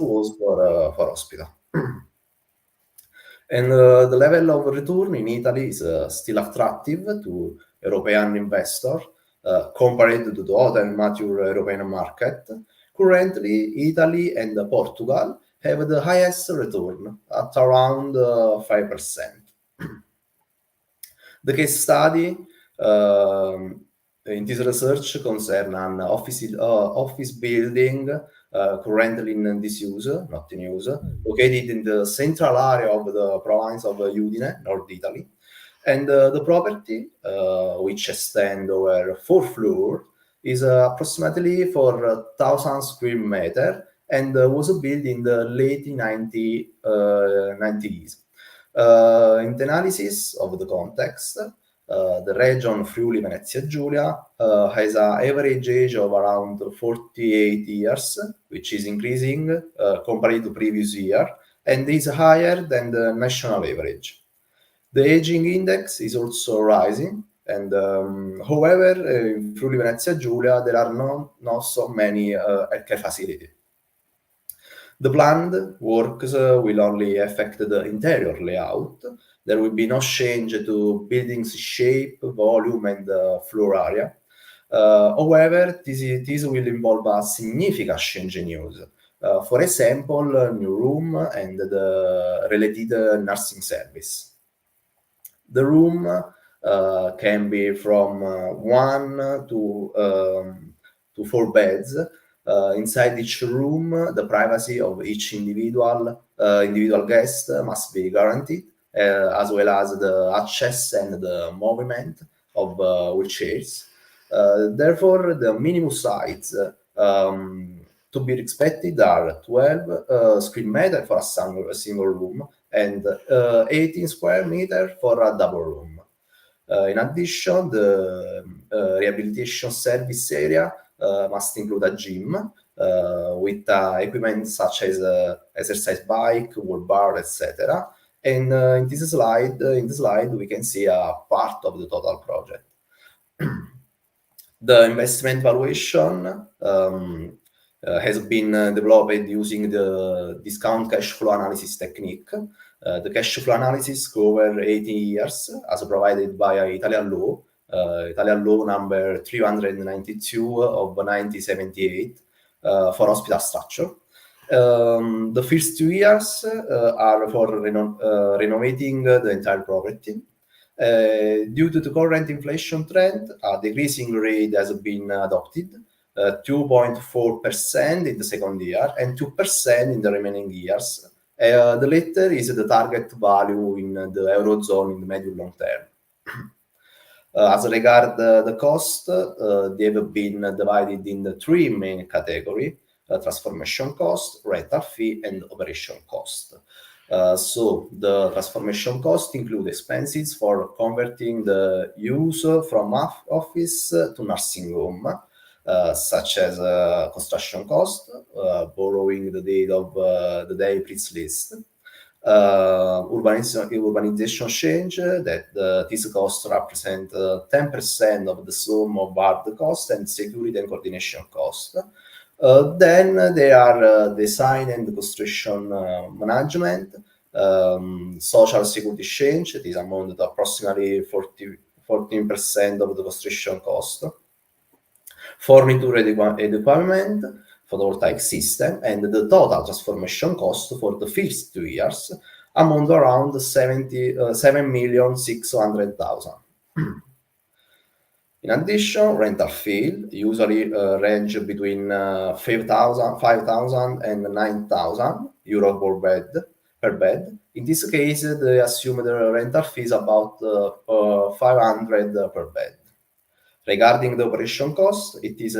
was for hospital. And the level of return in Italy is still attractive to European investors compared to the other mature European market. Currently, Italy and Portugal have the highest return at around 5%. The case study in this research concern an office building currently in disuse, not in use, located in the central area of the province of Udine, North Italy. And the property, which extends over 4 floors, is approximately 4,000 square meters and was built in the late 90s. In the analysis of the context, the region Friuli Venezia Giulia has an average age of around 48 years, which is increasing compared to previous year, and is higher than the national average. The aging index is also rising, and however, in Friuli Venezia Giulia, there are not so many healthcare facilities. The planned works will only affect the interior layout. There will be no change to building's shape, volume, and floor area. However, this will involve a significant change in use. For example, new room and the related nursing service. The room can be from 1 to 4 beds. Inside each room, the privacy of each individual guest must be guaranteed, as well as the access and the movement of wheelchairs. Therefore, the minimum size to be expected are 12 square meters for a single room and 18 square meters for a double room. In addition, the rehabilitation service area must include a gym with equipment such as exercise bike, wall bar, etc. And in this slide, we can see a part of the total project. The investment valuation has been developed using the discount cash flow analysis technique. The cash flow analysis covers 80 years as provided by Italian law number 392 of 1978 for hospital structure. The first 2 years are for renovating the entire property. Due to the current inflation trend, a decreasing rate has been adopted, 2.4% in the second year and 2% in the remaining years. The latter is the target value in the Eurozone in the medium long term. As regard the cost, they have been divided in the 3 main categories: transformation cost, rental fee, and operation cost. So the transformation cost include expenses for converting the use from office to nursing home, such as construction cost, borrowing the date of the day pre-list, urbanization change, that this cost represent 10% of the sum of hard cost and security and coordination cost. Then there are design and construction management, social security change, that is amount to approximately 14% of the construction cost, furniture and equipment, photovoltaic system, and the total transformation cost for the first 2 years amount around 7,600,000. In addition, rental fee usually range between 5,000 and 9,000 euro per bed. In this case, they assume the rental fee is about 500 per bed. Regarding the operation cost, it is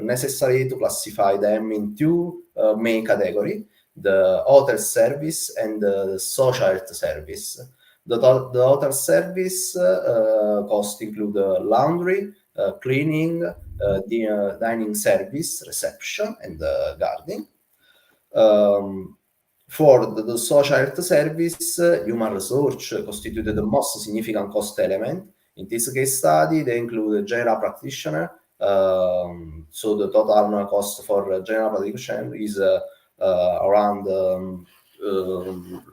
necessary to classify them in 2 main categories: the hotel service and the social health service. The hotel service cost include laundry, cleaning, dining service, reception, and gardening. For the social health service, human resource constituted the most significant cost element. In this case study, they include a general practitioner. So the total cost for general practitioner is around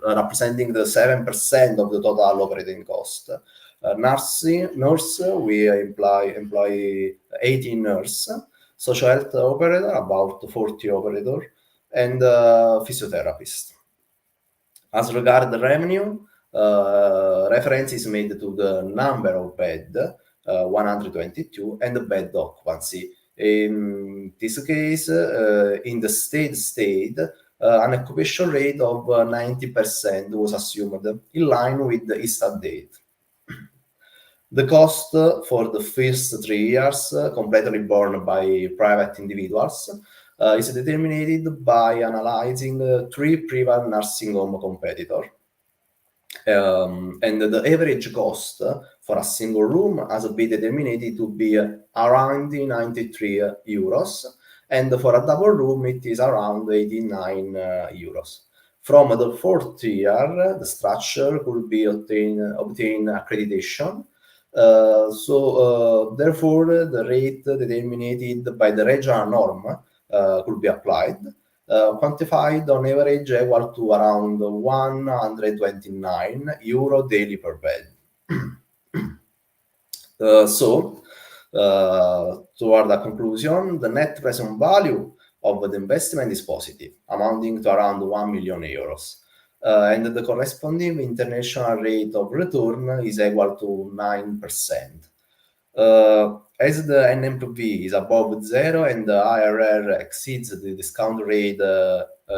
representing the 7% of the total operating cost. Nurse, we employ 18 nurses, social health operator, about 40 operator, and physiotherapist. As regard the revenue, reference is made to the number of bed, 122, and the bed occupancy. In this case, in the state, an occupation rate of 90% was assumed, in line with the ISTA date. The cost for the first 3 years, completely borne by private individuals, is determined by analyzing 3 private nursing home competitors. And the average cost for a single room has been determined to be around 93 euros, and for a double room it is around 89 euros. From the 4th year, the structure could be obtain accreditation. Therefore, the rate determined by the regional norm could be applied, quantified on average equal to around 129 euro daily per bed. Toward the conclusion, the net present value of the investment is positive, amounting to around 1 million euros. And the corresponding international rate of return is equal to 9%. As the NMPV is above 0 and the IRR exceeds the discount rate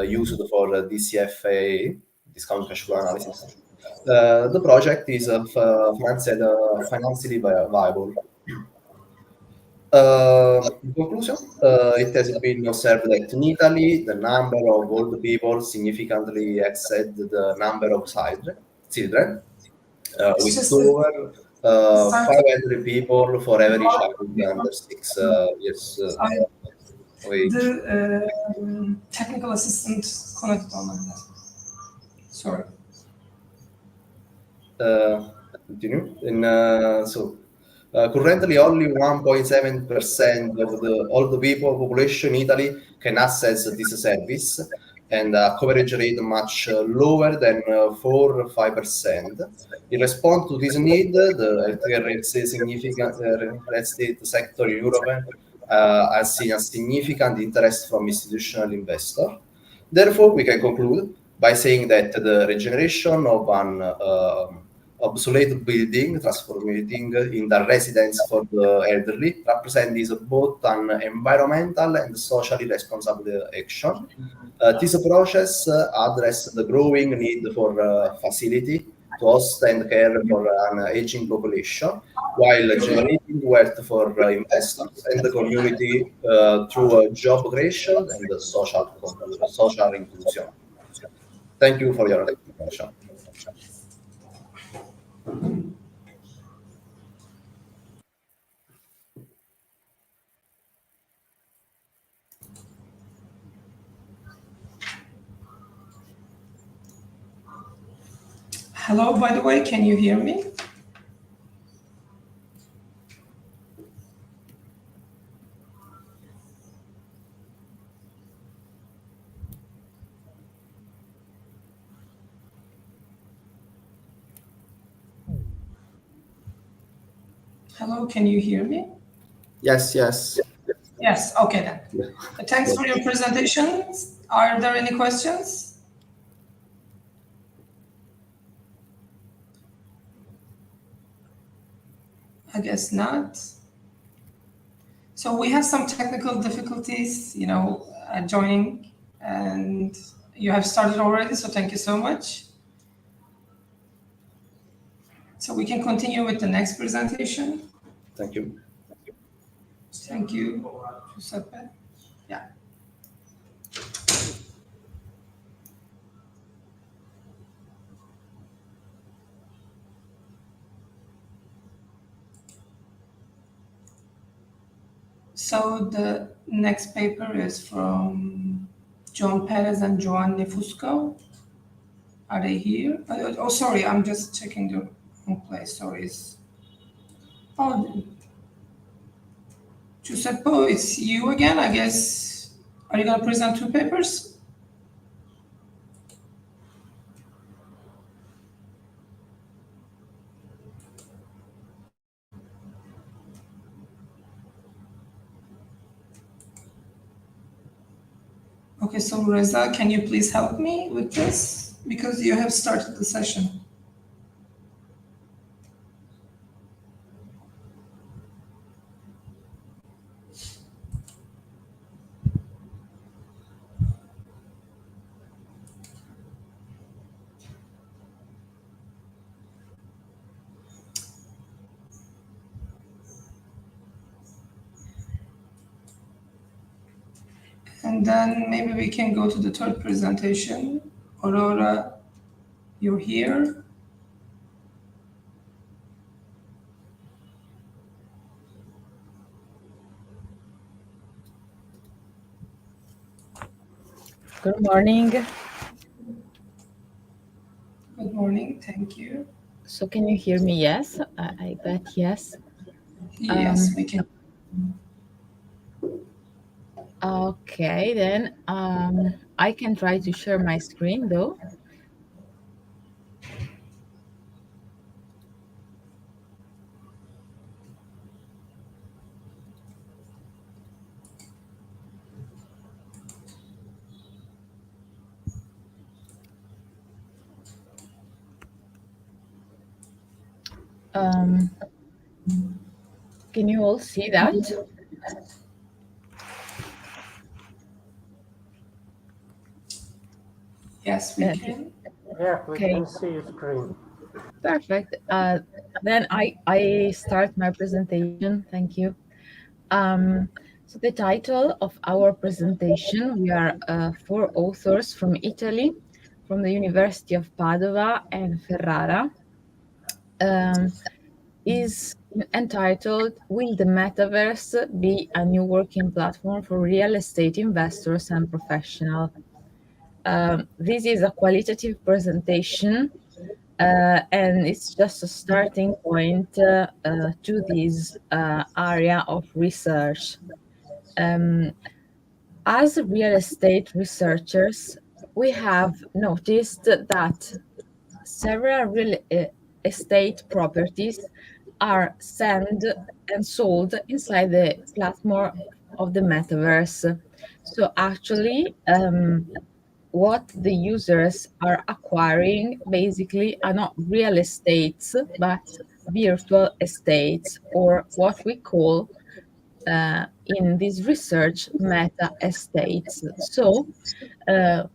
used for DCFA, discount cash flow analysis, the project is financially viable. In conclusion, it has been observed that in Italy, the number of old people significantly exceed the number of children, with over 500 people for every child under 6 years of age. The technical assistant connected on that. Sorry. Continue. Currently, only 1.7% of all the people population in Italy can access this service, and coverage rate much lower than 4 or 5%. In response to this need, the healthcare real estate sector in Europe has seen a significant interest from institutional investors. Therefore, we can conclude by saying that the regeneration of an obsolete building, transforming in the residence for the elderly, represents both an environmental and socially responsible action. This process addresses the growing need for facility to host and care for an aging population, while generating wealth for investors and the community through job creation and social inclusion. Thank you for your attention. Hello, by the way, can you hear me? Hello, can you hear me? Yes. Yes, okay then. Thanks for your presentation. Are there any questions? I guess not. So we have some technical difficulties, joining, and you have started already, so thank you so much. So we can continue with the next presentation. Thank you. Thank you, Giuseppe. Yeah. So the next paper is from John Perez and Giovanni Fusco. Are they here? Oh, sorry, I'm just checking the wrong place. Sorry. Oh, Giuseppe, it's you again, I guess. Are you going to present 2 papers? Okay, so Reza, can you please help me with this? Because you have started the session. And then maybe we can go to the third presentation. Aurora, you're here. Good morning. Good morning, thank you. So can you hear me? Yes, I bet yes. Yes, we can. Okay, then I can try to share my screen though. Can you all see that? Yes, we can. Yeah, we Okay. can see your screen. Perfect. Then I start my presentation. Thank you. So the title of our presentation, we are four authors from Italy, from the University of Padova and Ferrara. Is entitled Will the Metaverse Be a New Working Platform for Real Estate Investors and Professionals? This is a qualitative presentation and it's just a starting point to this area of research. As real estate researchers, we have noticed that several real estate properties are sent and sold inside the platform of the metaverse. So actually, what the users are acquiring basically are not real estates, but virtual estates, or what we call in this research meta estates. So the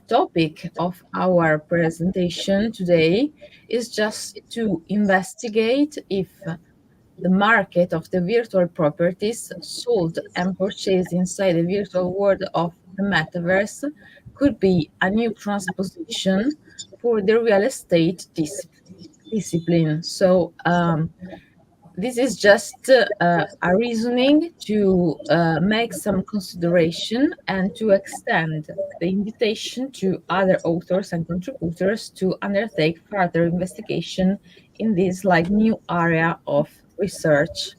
topic of our presentation today is just to investigate if the market of the virtual properties sold and purchased inside the virtual world of the metaverse could be a new transposition for the real estate discipline. So this is just a reasoning to make some consideration and to extend the invitation to other authors and contributors to undertake further investigation in this like new area of research.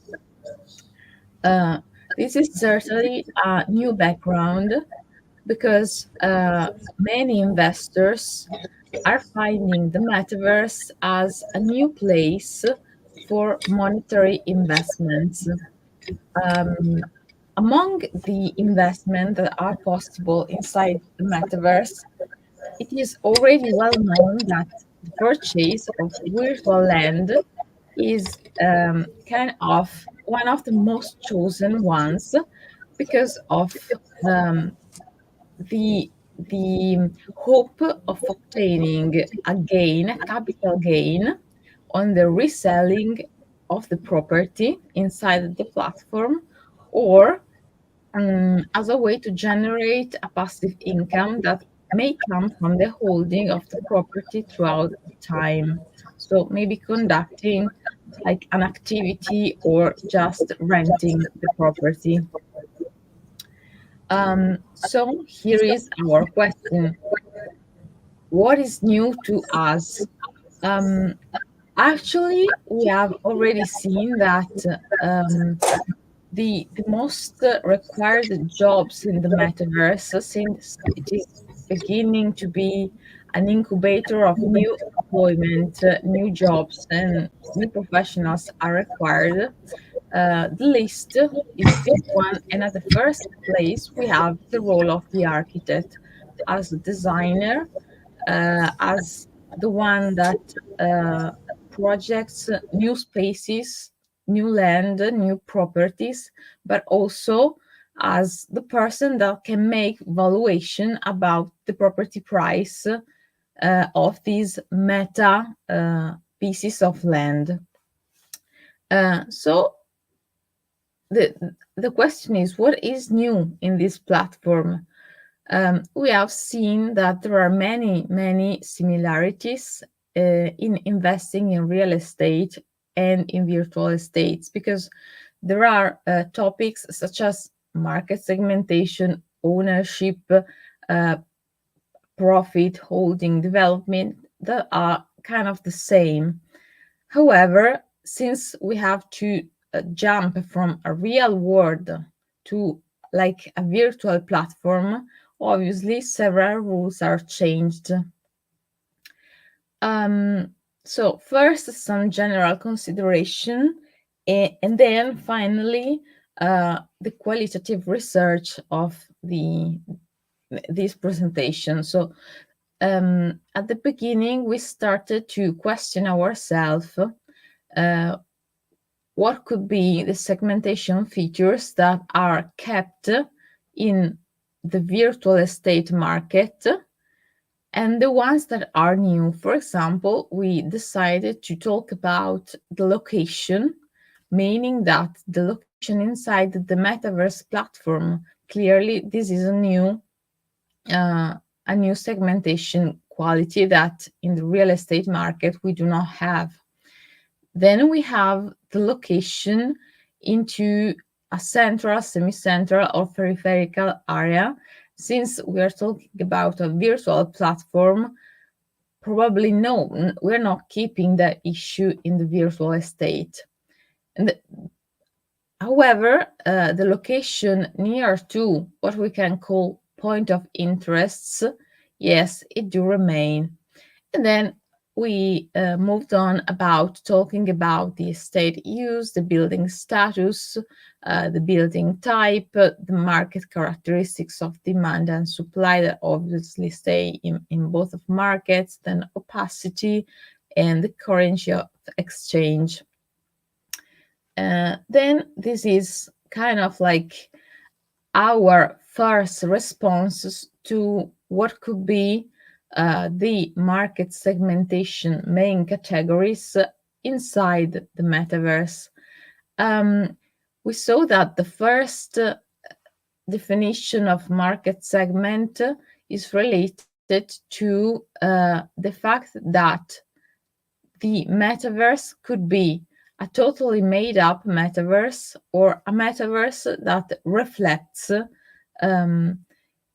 This is certainly a new background because many investors are finding the metaverse as a new place for monetary investments. Among the investments that are possible inside the metaverse, it is already well known that the purchase of virtual land is kind of one of the most chosen ones because of um, the hope of obtaining a gain, a capital gain, on the reselling of the property inside the platform, or as a way to generate a passive income that may come from the holding of the property throughout time. So maybe conducting like an activity or just renting the property. So here is our question. What is new to us? Actually, we have already seen that the most required jobs in the metaverse, since it is beginning to be an incubator of new employment, new jobs, and new professionals are required. The list is this one, and at the first place we have the role of the architect as a designer, as the one that projects new spaces, new land, new properties, but also as the person that can make valuation about the property price of these meta pieces of land. So the question is, what is new in this platform? We have seen that there are many similarities in investing in real estate and in virtual estates, because there are topics such as market segmentation, ownership, profit, holding, development that are kind of the same. However, since we have to jump from a real world to like a virtual platform, obviously several rules are changed. So first, some general consideration, and then finally the qualitative research of this presentation. So at the beginning, we started to question ourselves what could be the segmentation features that are kept in the virtual estate market and the ones that are new. For example, we decided to talk about the location, meaning that the location inside the metaverse platform. Clearly, this is a new segmentation quality that in the real estate market we do not have. Then we have the location into a central, semi-central, or peripheral area. Since we are talking about a virtual platform, probably no, we're not keeping that issue in the virtual estate. However, the location near to what we can call point of interests, yes, it do remain. And then we moved on about talking about the estate use, the building status, the building type, the market characteristics of demand and supply that obviously stay in both of markets, then opacity and the currency of exchange. Then this is kind of like our first responses to what could be the market segmentation main categories inside the metaverse. We saw that the first definition of market segment is related to the fact that the metaverse could be a totally made up metaverse or a metaverse that reflects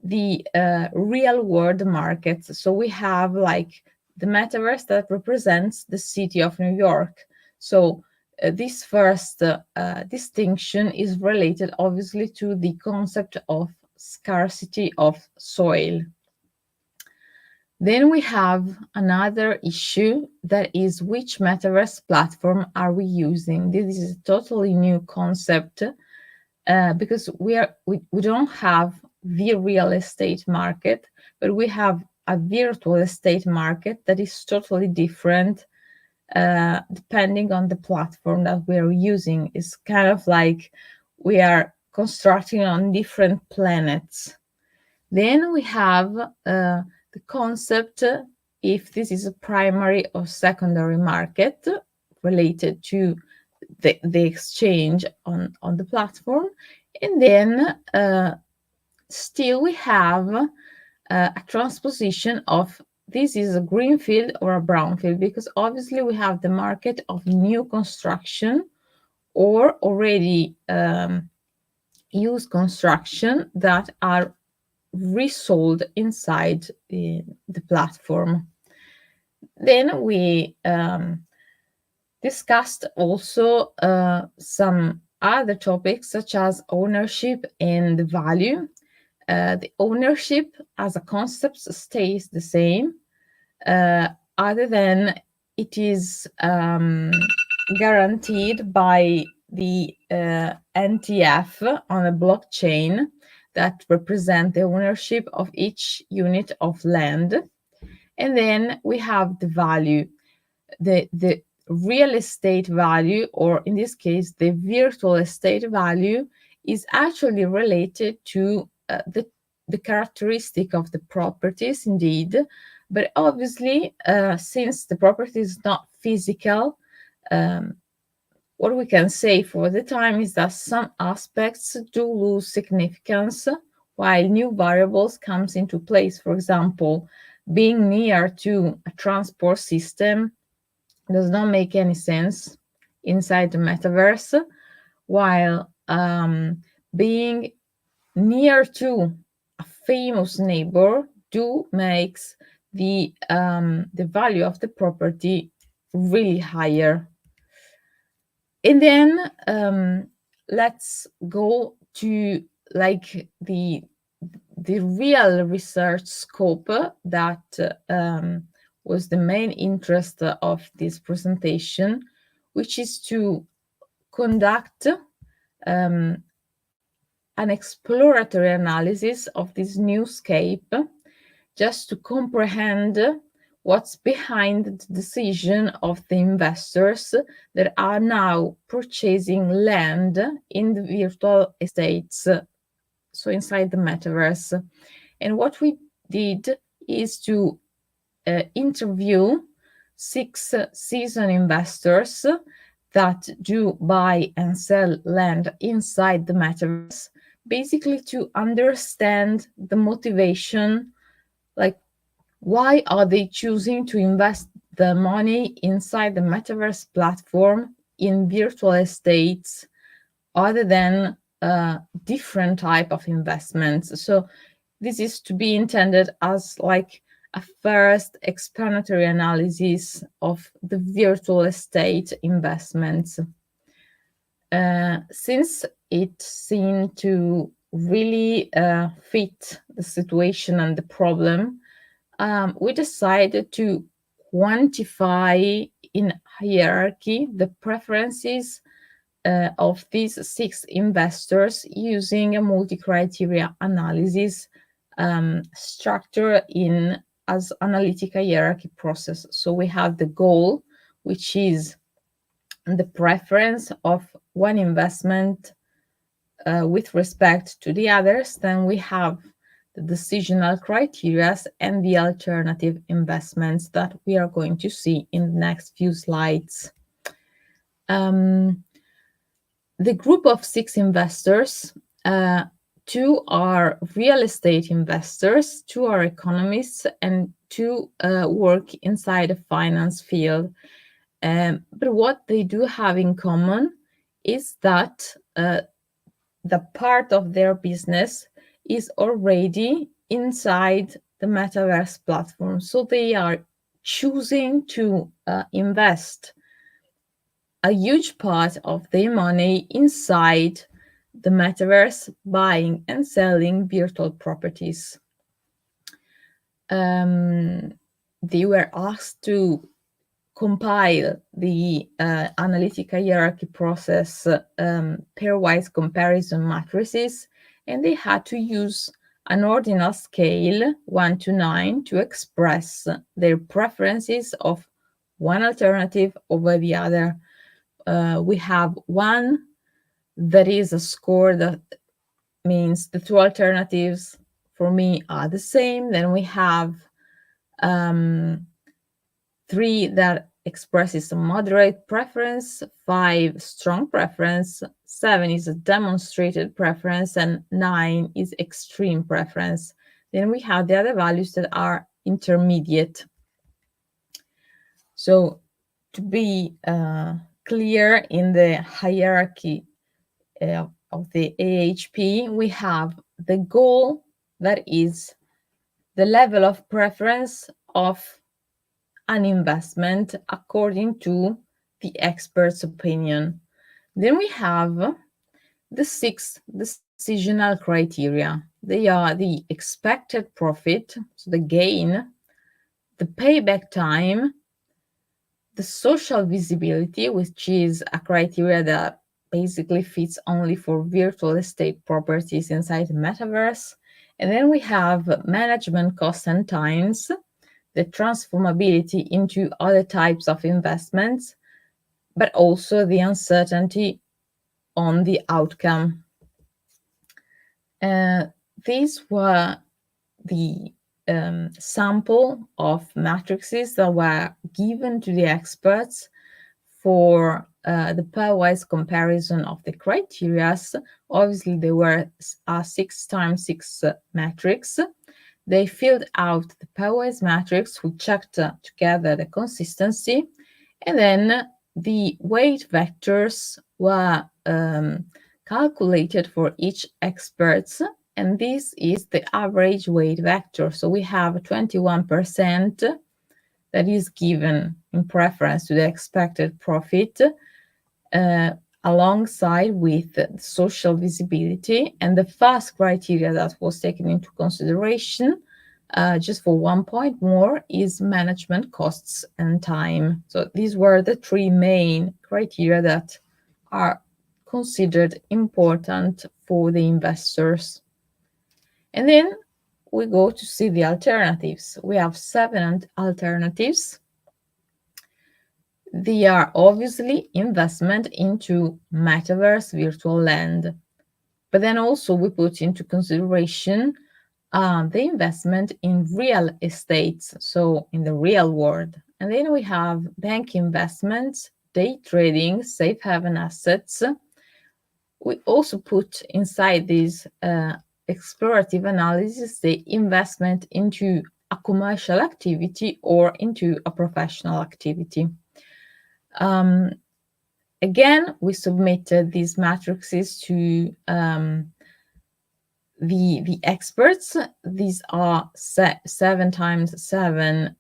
the real world markets. So we have like the metaverse that represents the city of New York. So this first distinction is related obviously to the concept of scarcity of soil. Then we have another issue, that is which metaverse platform are we using? This is a totally new concept because we don't have the real estate market, but we have a virtual estate market that is totally different depending on the platform that we are using. It's kind of like we are constructing on different planets. Then we have the concept if this is a primary or secondary market related to the exchange on the platform. And then still we have a transposition of this is a greenfield or a brownfield, because obviously we have the market of new construction or already used construction that are resold inside the platform. Then we discussed also some other topics such as ownership and value. The ownership as a concept stays the same, other than it is guaranteed by the NTF on a blockchain that represent the ownership of each unit of land. And then we have the value, the real estate value, or in this case, the virtual estate value, is actually related to the characteristic of the properties indeed. But obviously, since the property is not physical, what we can say for the time is that some aspects do lose significance while new variables comes into place. For example, being near to a transport system does not make any sense inside the metaverse, while being near to a famous neighbor makes the value of the property really higher. And then let's go to like the real research scope that was the main interest of this presentation, which is to conduct an exploratory analysis of this new scape, just to comprehend what's behind the decision of the investors that are now purchasing land in the virtual estates, so inside the metaverse. And what we did is to interview 6 seasoned investors that do buy and sell land inside the metaverse, basically to understand the motivation, like why are they choosing to invest the money inside the metaverse platform in virtual estates other than different type of investments. So this is to be intended as like a first explanatory analysis of the virtual estate investments. Since it seemed to really fit the situation and the problem, we decided to quantify in hierarchy the preferences of these 6 investors using a multi-criteria analysis structured in as analytic hierarchy process. So we have the goal, which is the preference of one investment with respect to the others. Then we have the decisional criteria and the alternative investments that we are going to see in the next few slides. The group of 6 investors, 2 are real estate investors, 2 are economists, and 2 work inside the finance field. But what they do have in common is that the part of their business is already inside the metaverse platform. So they are choosing to invest a huge part of their money inside the metaverse, buying and selling virtual properties. They were asked to compile the analytic hierarchy process pairwise comparison matrices, and they had to use an ordinal scale 1 to 9 to express their preferences of one alternative over the other. We have 1 that is a score that means the 2 alternatives for me are the same. Then we have 3 that expresses a moderate preference, 5 strong preference, 7 is a demonstrated preference, and 9 is extreme preference. Then we have the other values that are intermediate. So to be clear, in the hierarchy of the AHP, we have the goal, that is the level of preference of an investment according to the expert's opinion. Then we have the 6 decisional criteria. They are the expected profit, so the gain, the payback time, the social visibility, which is a criteria that basically fits only for virtual estate properties inside the metaverse. And then we have management costs and times, the transformability into other types of investments, but also the uncertainty on the outcome. These were the sample of matrices that were given to the experts for the pairwise comparison of the criteria. Obviously, they were a 6x6 matrix. They filled out the pairwise matrix. We checked together the consistency, and then the weight vectors were calculated for each expert, and this is the average weight vector. So we have 21% that is given in preference to the expected profit, alongside with the social visibility. And the first criteria that was taken into consideration, just for 1 point more, is management costs and time. So these were the three main criteria that are considered important for the investors. And then we go to see the alternatives. We have 7 alternatives. They are obviously investment into metaverse virtual land. But then also we put into consideration the investment in real estate, so in the real world. And then we have bank investments, day trading, safe haven assets. We also put inside this explorative analysis the investment into a commercial activity or into a professional activity. Again, we submitted these matrices to the experts. These are 7x7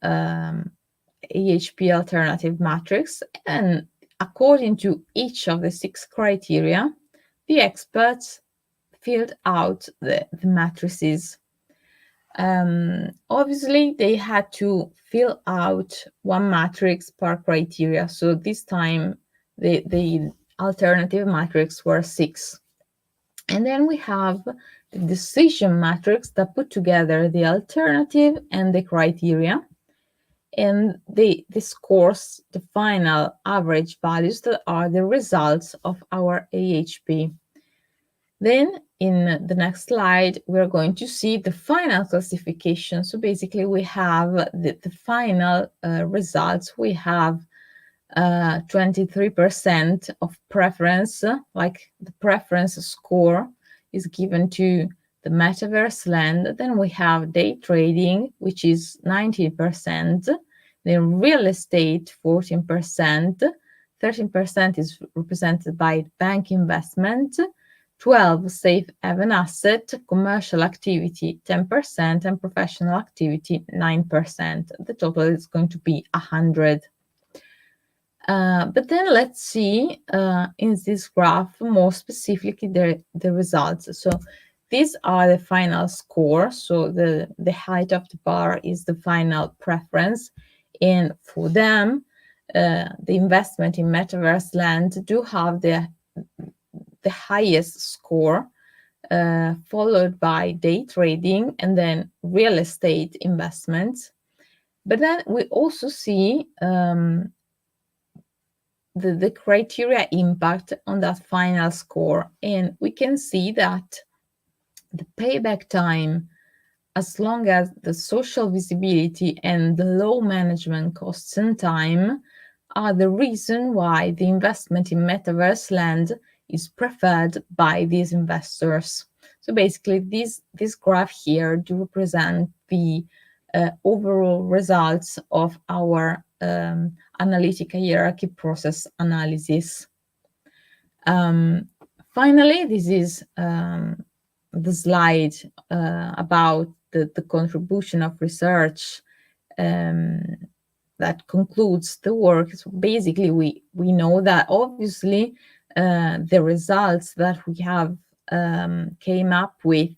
AHP alternative matrix, and according to each of the 6 criteria, the experts filled out the matrices. Obviously, they had to fill out 1 matrix per criteria. So this time, the alternative matrix were 6. And then we have the decision matrix that put together the alternative and the criteria. And the scores, the final average values that are the results of our AHP. Then in the next slide, we're going to see the final classification. So basically we have the final results. We have 23% of preference, like the preference score is given to the metaverse land. Then we have day trading, which is 19%. Then real estate, 14%. 13% is represented by bank investment. 12 safe haven asset, commercial activity 10%, and professional activity 9%. The total is going to be 100. But then let's see in this graph more specifically the results. So these are the final score. So the height of the bar is the final preference. And for them, the investment in metaverse land do have the highest score, followed by day trading and then real estate investments. But then we also see the criteria impact on that final score. And we can see that the payback time, as long as the social visibility and the low management costs and time are the reason why the investment in metaverse land is preferred by these investors. So basically this graph here do represent the overall results of our analytic hierarchy process analysis. Finally, this is the slide about the contribution of research that concludes the work. So basically, we know that obviously the results that we have came up with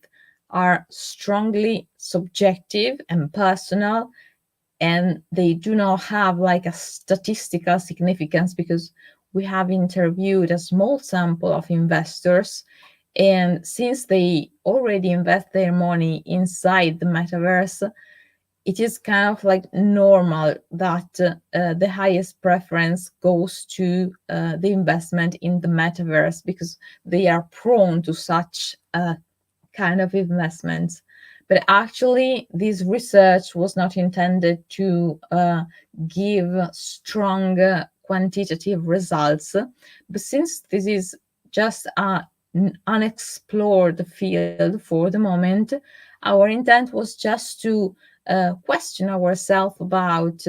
are strongly subjective and personal, and they do not have like a statistical significance, because we have interviewed a small sample of investors, and since they already invest their money inside the metaverse, it is kind of like normal that the highest preference goes to the investment in the metaverse, because they are prone to such kind of investments. But actually, this research was not intended to give strong quantitative results. But since this is just an unexplored field for the moment, our intent was just to question ourselves about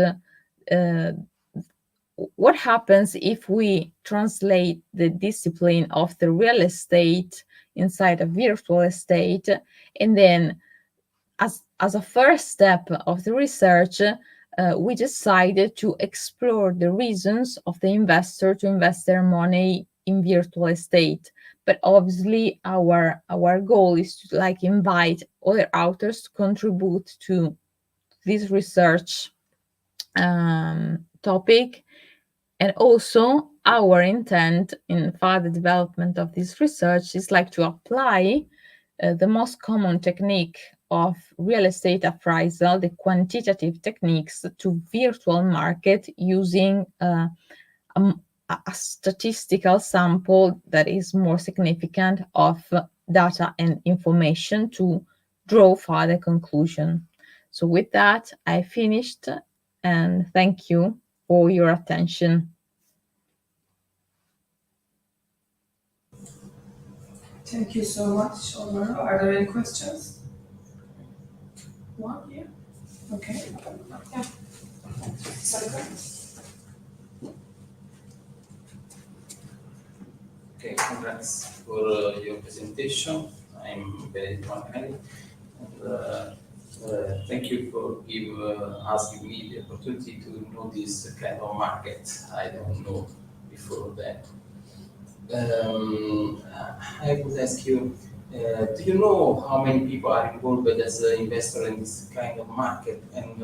what happens if we translate the discipline of the real estate inside a virtual estate, and then as a first step of the research, we decided to explore the reasons of the investor to invest their money in virtual estate. But obviously, our goal is to like invite other authors to contribute to this research topic. And also, our intent in further development of this research is like to apply the most common technique of real estate appraisal, the quantitative techniques, to virtual market using a statistical sample that is more significant of data and information to draw further conclusion. So with that, I finished, and thank you for your attention. Thank you so much, Omar. Are there any questions? One, yeah. Okay. Yeah. Okay, congrats for your presentation. I'm very happy. Thank you for giving me the opportunity to know this kind of market. I don't know before that. I would ask you, do you know how many people are involved as an investor in this kind of market? And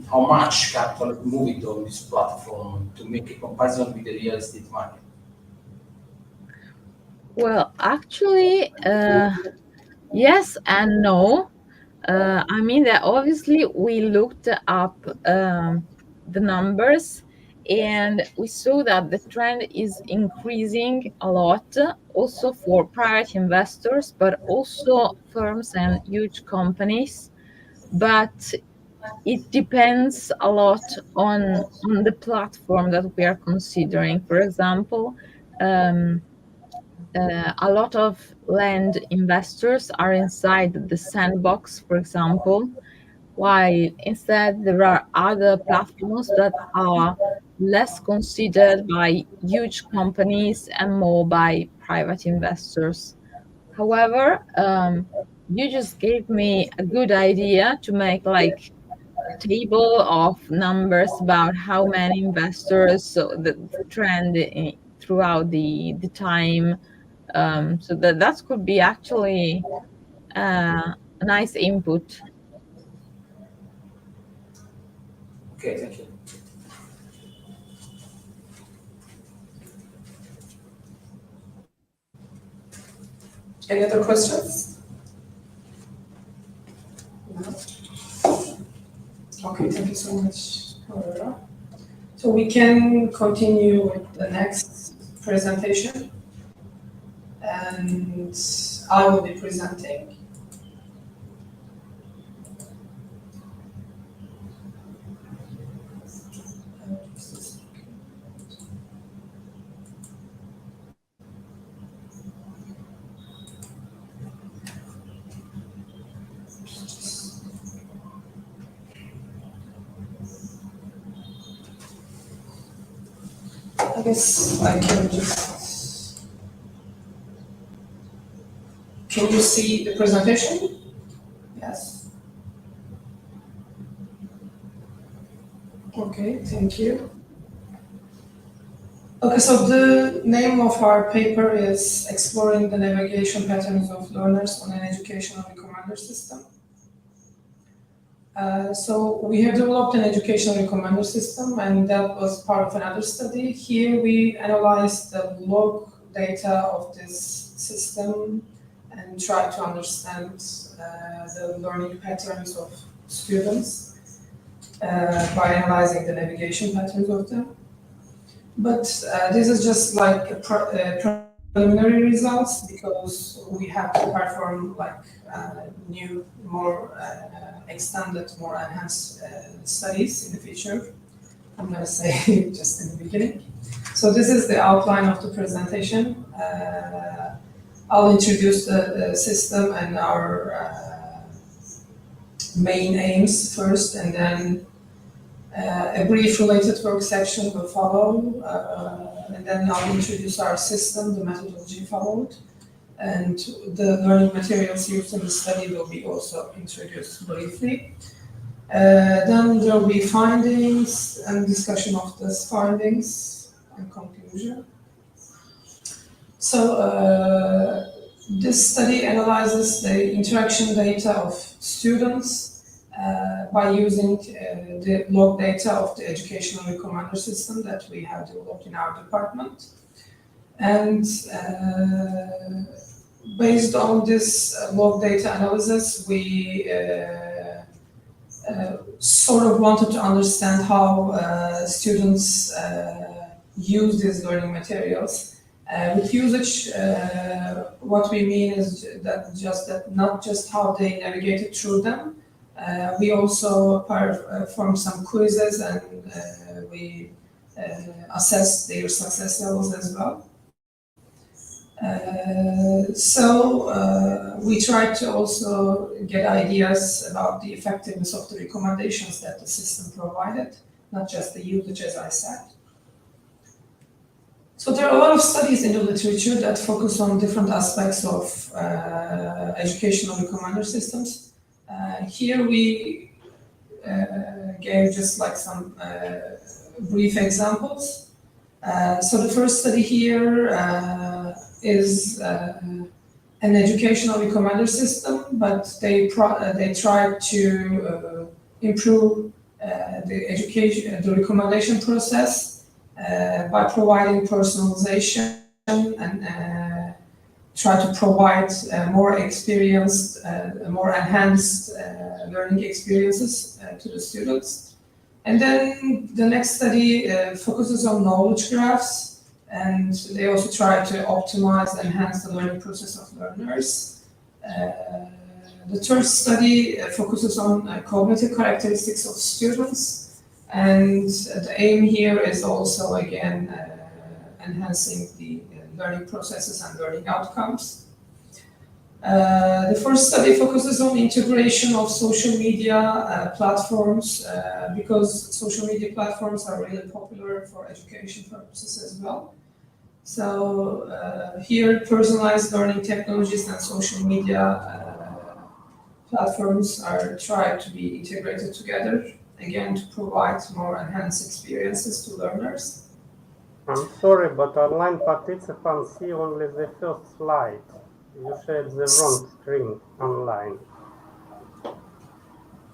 how much capital is moving on this platform to make a comparison with the real estate market? Well, actually, yes and no. I mean that obviously we looked up the numbers, and we saw that the trend is increasing a lot, also for private investors, but also firms and huge companies. But it depends a lot on the platform that we are considering. For example, a lot of land investors are inside the sandbox, for example, while instead there are other platforms that are less considered by huge companies and more by private investors. However, you just gave me a good idea to make like a table of numbers about how many investors, so the trend throughout the time. So that could be actually a nice input. Okay, thank you. Any other questions? No. Okay, thank you so much, Aurora. So we can continue with the next presentation, and I will be presenting. I guess I can just. Can you see the presentation? Yes. Okay, thank you. Okay, so the name of our paper is Exploring the Navigation Patterns of Learners on an Educational Recommender System. So we have developed an educational recommender system, and that was part of another study. Here we analyzed the log data of this system and tried to understand the learning patterns of students by analyzing the navigation patterns of them. But this is just like a preliminary results, because we have to perform like new, more extended, more enhanced studies in the future. I'm going to say just in the beginning. So this is the outline of the presentation. I'll introduce the system and our main aims first, and then a brief related work section will follow, and then I'll introduce our system, the methodology followed, and the learning materials used in the study will be also introduced briefly. Then there will be findings and discussion of those findings and conclusion. So this study analyzes the interaction data of students by using the log data of the educational recommender system that we have developed in our department. And based on this log data analysis, we sort of wanted to understand how students use these learning materials. With usage, what we mean is that not just how they navigated through them. We also perform some quizzes, and we assess their success levels as well. So we try to also get ideas about the effectiveness of the recommendations that the system provided, not just the usage, as I said. So there are a lot of studies in the literature that focus on different aspects of educational recommender systems. Here we gave just like some brief examples. So the first study here is an educational recommender system, but they tried to improve the recommendation process by providing personalization and try to provide more experienced, more enhanced learning experiences to the students. And then the next study focuses on knowledge graphs, and they also try to optimize and enhance the learning process of learners. The third study focuses on cognitive characteristics of students, and the aim here is also, again, enhancing the learning processes and learning outcomes. The first study focuses on integration of social media platforms, because social media platforms are really popular for education purposes as well. So here, personalized learning technologies and social media platforms are tried to be integrated together, again, to provide more enhanced experiences to learners. I'm sorry, but online participants see only the first slide. You shared the wrong screen online.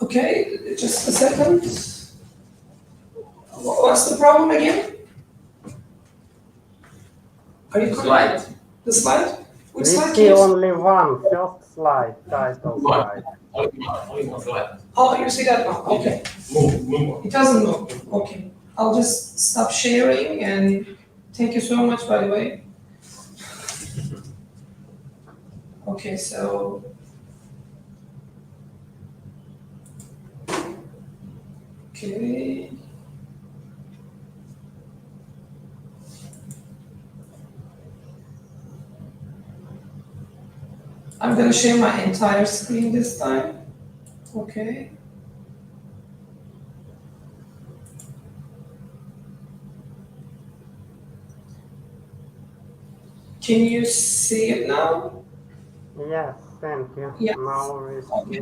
Okay, just a second. What's the problem again? Are you Slide. The slide? Which We slide? see only one first slide, title slide. Only one slide. Oh, you see that one? Okay. Move. It doesn't move. Okay. I'll just stop sharing, and thank you so much, by the way. Okay, so okay. I'm going to share my entire screen this time. Okay. Can you see it now? Yes, thank you. Yeah. Now we see.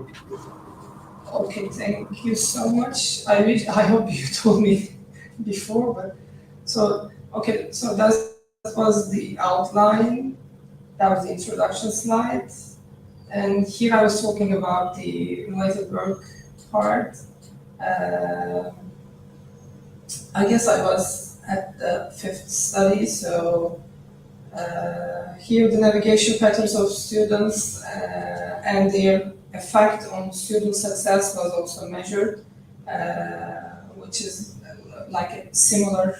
Okay, thank you so much. I hope you told me before, but so okay, so that was the outline. That was the introduction slide, and here I was talking about the related work part. I guess I was at the 5th study, so here the navigation patterns of students and their effect on student success was also measured, which is like a similar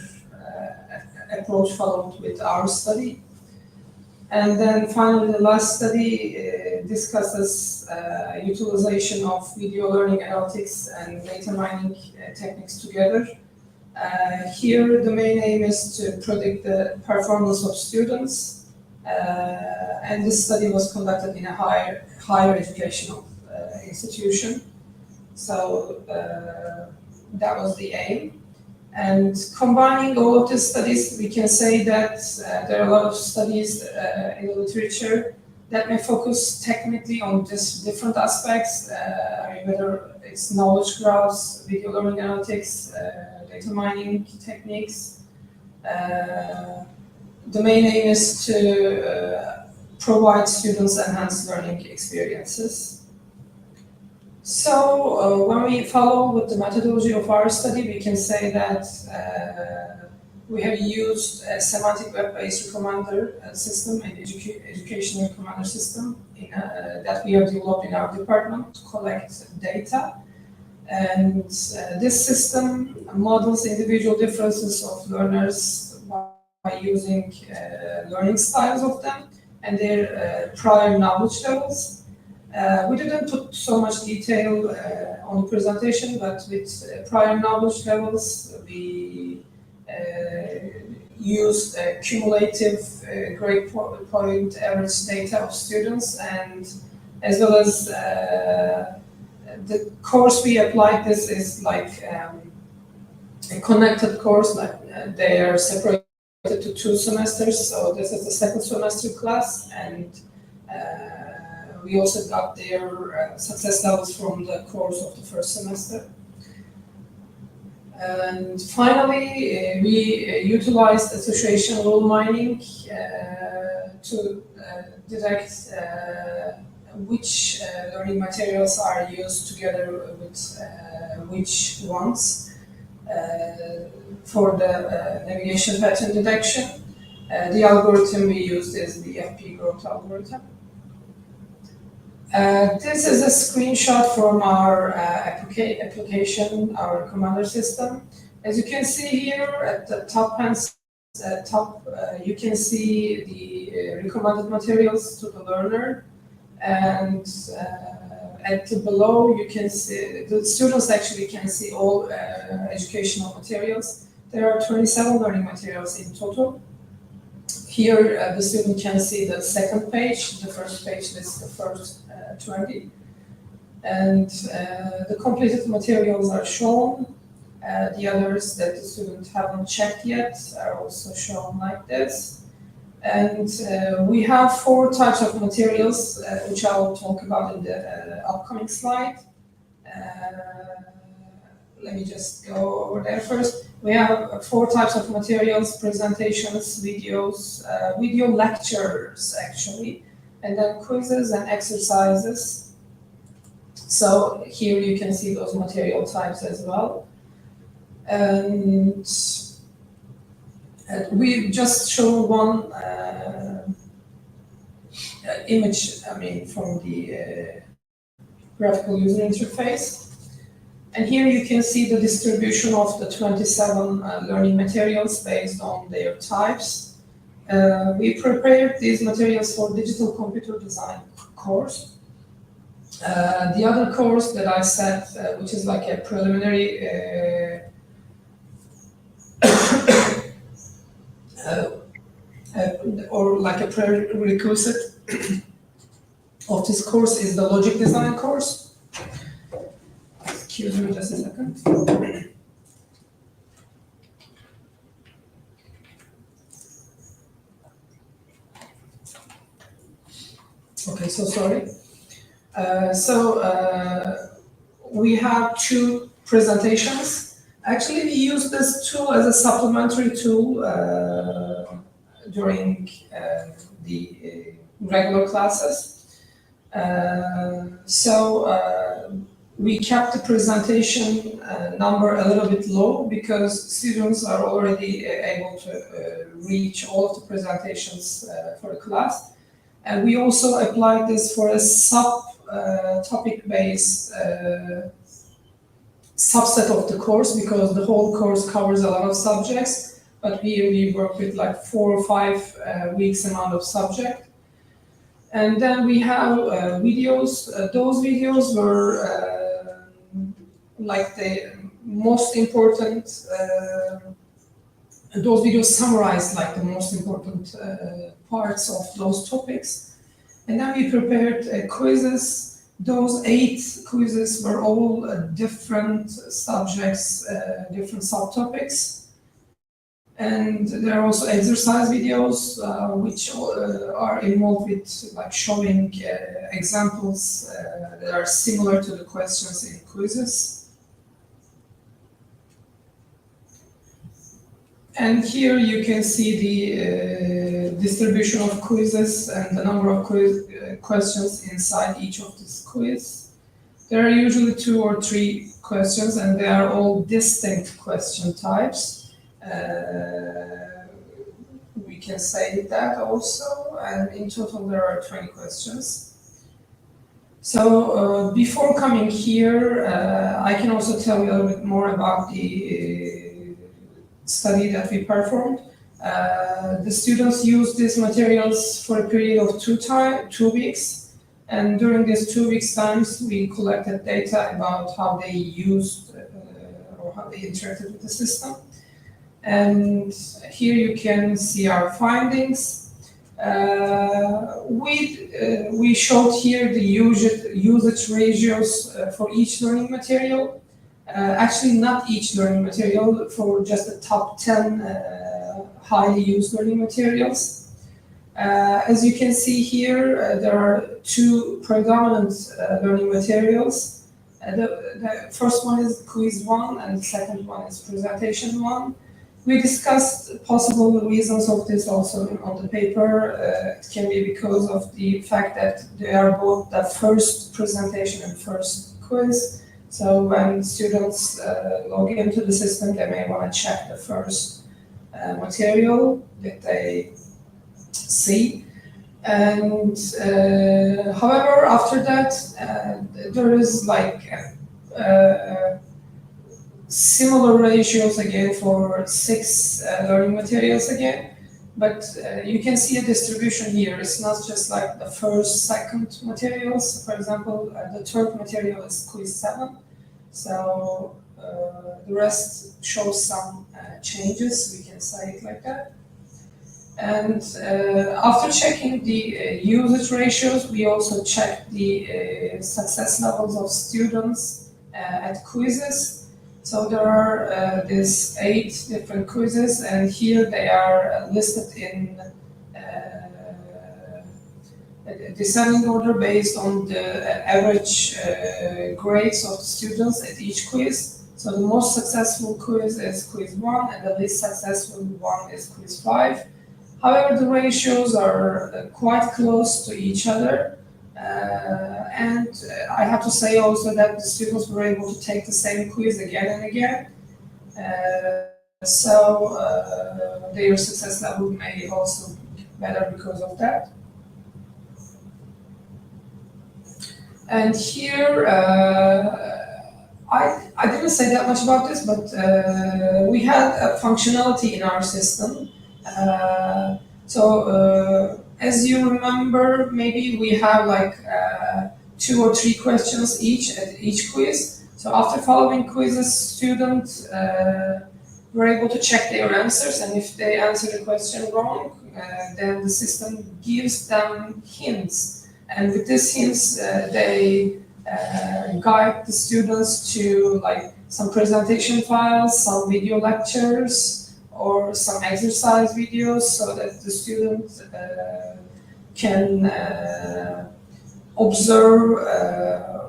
approach followed with our study. And then finally, the last study discusses utilization of video learning analytics and data mining techniques together. Here, the main aim is to predict the performance of students, and this study was conducted in a higher educational institution. So that was the aim. And combining all of these studies, we can say that there are a lot of studies in the literature that may focus technically on just different aspects, whether it's knowledge graphs, video learning analytics, data mining techniques. The main aim is to provide students enhanced learning experiences. So when we follow with the methodology of our study, we can say that we have used a semantic web-based recommender system, an educational recommender system that we have developed in our department to collect data. And this system models individual differences of learners by using learning styles of them and their prior knowledge levels. We didn't put so much detail on the presentation, but with prior knowledge levels, we used cumulative grade point average data of students, and as well as the course we applied. This is like a connected course, like they are separated to 2 semesters. So this is the second semester class, and we also got their success levels from the course of the first semester. And finally, we utilized association rule mining to detect which learning materials are used together with which ones for the navigation pattern detection. The algorithm we used is the FP growth algorithm. This is a screenshot from our application, our commander system. As you can see here at the top you can see the recommended materials to the learner, and at the below you can see the students actually can see all educational materials. There are 27 learning materials in total. Here the student can see the second page. The first page lists the first 20, and the completed materials are shown. The others that the student haven't checked yet are also shown like this. And we have 4 types of materials, which I will talk about in the upcoming slide. Let me just go over there first. We have 4 types of materials: presentations, videos, video lectures actually, and then quizzes and exercises. So here you can see those material types as well. And we just shown one image, from the graphical user interface. And here you can see the distribution of the 27 learning materials based on their types. We prepared these materials for digital computer design course. The other course that I said, which is like a preliminary or like a prerequisite of this course, is the logic design course. Excuse me just a second. Okay, so sorry. We have 2 presentations. Actually, we use this tool as a supplementary tool during the regular classes. we kept the presentation number a little bit low because students are already able to reach all of the presentations for the class. And we also applied this for a topic-based subset of the course, because the whole course covers a lot of subjects, but here we work with like 4 or 5 weeks amount of subject. And then we have videos. Those videos were like the most important, those videos summarized like the most important parts of those topics. And then we prepared quizzes. Those 8 quizzes were all different subjects, different subtopics. And there are also exercise videos which are involved with like showing examples that are similar to the questions in quizzes. And here you can see the distribution of quizzes and the number of questions inside each of these quiz. There are usually 2 or 3 questions, and they are all distinct question types. We can say that also, and in total there are 20 questions. So before coming here, I can also tell you a little bit more about the study that we performed. The students used these materials for a period of 2 weeks, and during these 2 weeks times we collected data about how they used or how they interacted with the system. And here you can see our findings. We showed here the usage ratios for each learning material. Actually, not each learning material, for just the top 10 highly used learning materials. As you can see here, there are 2 predominant learning materials. The first one is quiz 1, and the second one is presentation 1. We discussed possible reasons of this also on the paper. It can be because of the fact that they are both the first presentation and first quiz. So when students log into the system, they may want to check the first material that they see. And however, after that, there is like similar ratios again for 6 learning materials again, but you can see a distribution here. It's not just like the first, second materials. For example, the third material is quiz 7, so the rest shows some changes, we can say it like that. And after checking the usage ratios, we also checked the success levels of students at quizzes. So there are these 8 different quizzes, and here they are listed in descending order based on the average grades of students at each quiz. So the most successful quiz is quiz 1, and the least successful one is quiz 5. However, the ratios are quite close to each other. And I have to say also that the students were able to take the same quiz again and again. So their success level may also be better because of that. And here, I didn't say that much about this, but we had a functionality in our system. As you remember, maybe we have like 2 or 3 questions each at each quiz. So after following quizzes, students were able to check their answers, and if they answer the question wrong, then the system gives them hints. And with these hints, they guide the students to like some presentation files, some video lectures, or some exercise videos, so that the students can observe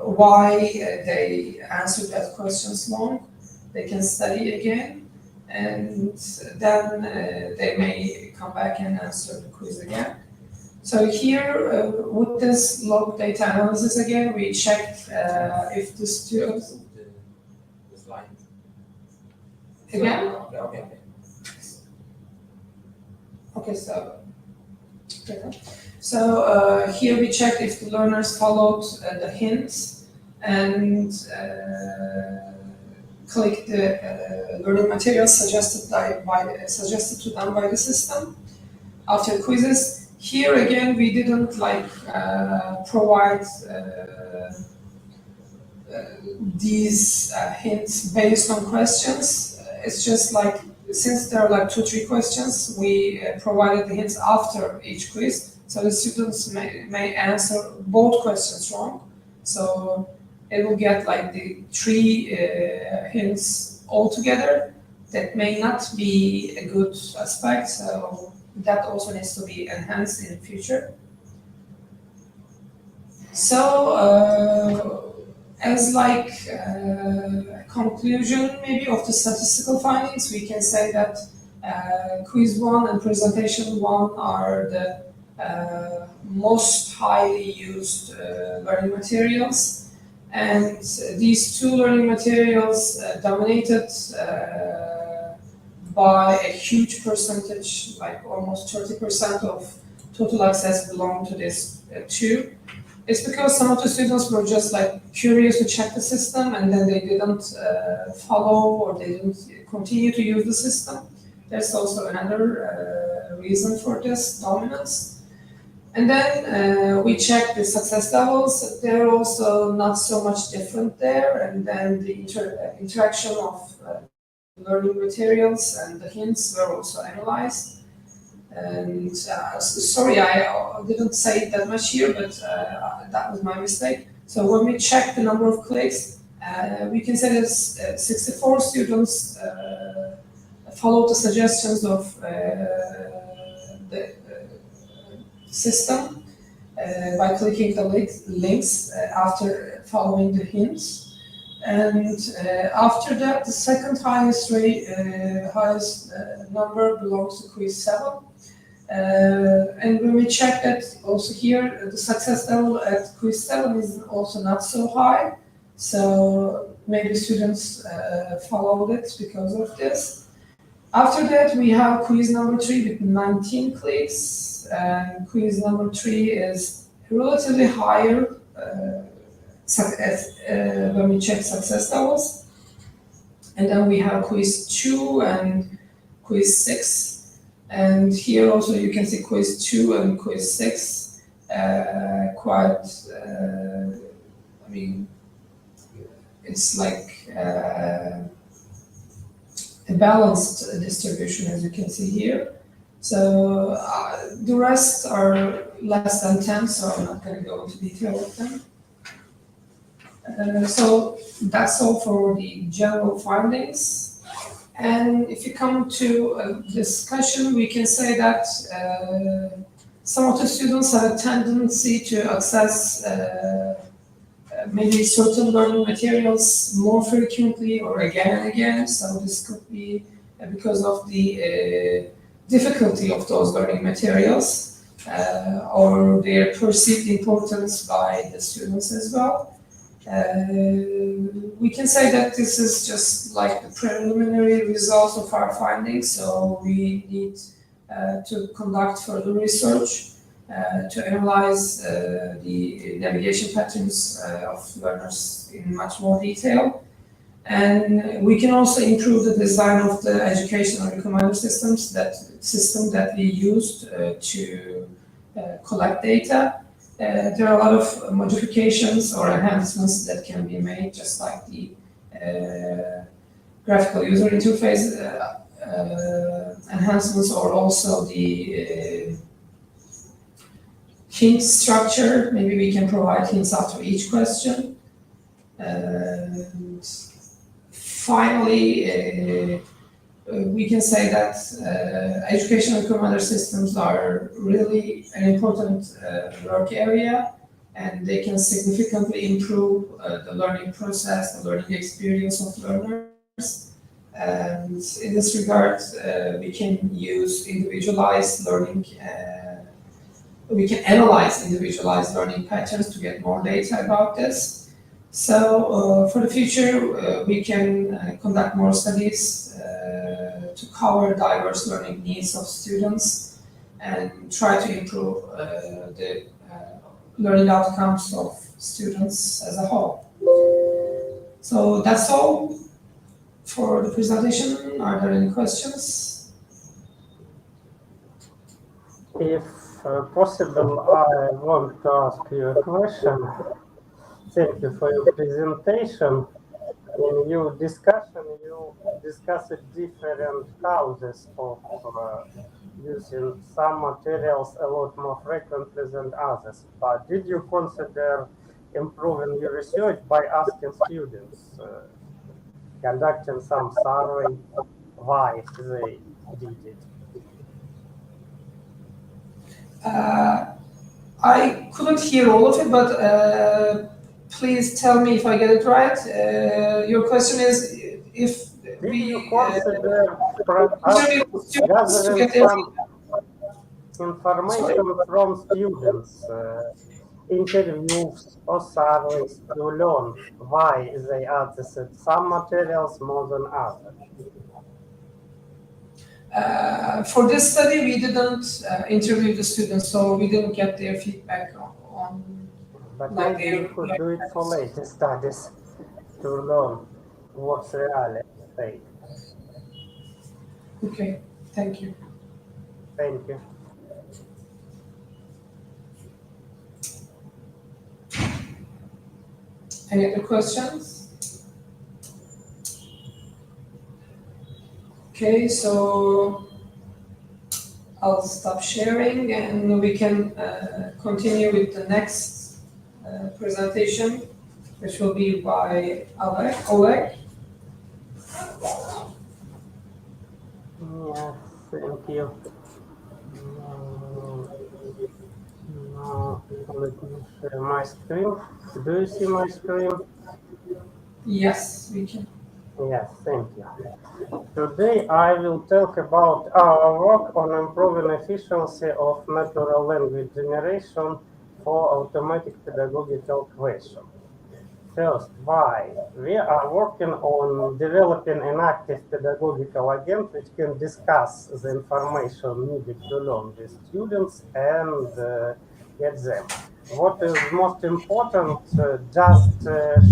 why they answered that questions wrong. They can study again, and then they may come back and answer the quiz again. So here, with this log data analysis again, we checked if the students... The slide. Again? Okay. Okay, so here we checked if the learners followed the hints and clicked the learning materials suggested to them by the system after quizzes. Here again, we didn't provide these hints based on questions. It's just like, since there are like 2-3 questions, we provided the hints after each quiz, so the students may answer both questions wrong. So it will get like the 3 hints altogether. That may not be a good aspect, so that also needs to be enhanced in the future. So as like a conclusion maybe of the statistical findings, we can say that quiz 1 and presentation 1 are the most highly used learning materials, and these 2 learning materials dominated by a huge percentage, like almost 30% of total access belong to this 2. It's because some of the students were just like curious to check the system, and then they didn't follow or they didn't continue to use the system. There's also another reason for this dominance. And then we checked the success levels. They're also not so much different there. And then the interaction of learning materials and the hints were also analyzed. And sorry, I didn't say it that much here, but that was my mistake. So when we check the number of clicks, we can say that 64 students followed the suggestions of the system by clicking the links after following the hints. And after that, the second highest number belongs to quiz 7. And when we check that also here, the success level at quiz 7 is also not so high. So maybe students followed it because of this. After that, we have quiz number 3 with 19 clicks. And quiz number 3 is relatively higher when we check success levels. And then we have quiz 2 and quiz 6. And here also you can see quiz 2 and quiz 6 quite, I mean, it's like a balanced distribution, as you can see here. So the rest are less than 10, so I'm not going to go into detail with them. So that's all for the general findings. And if you come to a discussion, we can say that some of the students have a tendency to access maybe certain learning materials more frequently or again and again. So this could be because of the difficulty of those learning materials or their perceived importance by the students as well. We can say that this is just like the preliminary results of our findings, so we need to conduct further research to analyze the navigation patterns of learners in much more detail. And we can also improve the design of the educational recommender system that we used to collect data. There are a lot of modifications or enhancements that can be made, just like the graphical user interface enhancements, or also the hint structure. Maybe we can provide hints after each question. And finally, we can say that educational recommender systems are really an important work area, and they can significantly improve the learning process, the learning experience of learners. And in this regard, we can use individualized learning we can analyze individualized learning patterns to get more data about this. So for the future, we can conduct more studies to cover diverse learning needs of students and try to improve the learning outcomes of students as a whole. So that's all for the presentation. Are there any questions? If possible, I want to ask you a question. Thank you for your presentation. In your discussion, you discussed different causes of using some materials a lot more frequently than others. But did you consider improving your research by asking students, conducting some survey, why they did it? I couldn't hear all of it, but please tell me if I get it right. Your question is if Did we you consider interview students to gathering get their some information from students, interviews or surveys to learn why they accessed some materials more than others? for this study, we didn't interview the students, so we didn't get their feedback on But like maybe you could do it for later studies to learn what's really at stake. Okay, thank you. Thank you. Any other questions? Okay, so I'll stop sharing and we can continue with the next presentation, which will be by Oleg. Yes, thank you. Now, let me share my screen. Do you see my screen? Yes, we can. Yes, thank you. Today I will talk about our work on improving efficiency of natural language generation for automatic pedagogical questions. First, why? We are working on developing an active pedagogical agent which can discuss the information needed to learn with students and get them. What is most important, just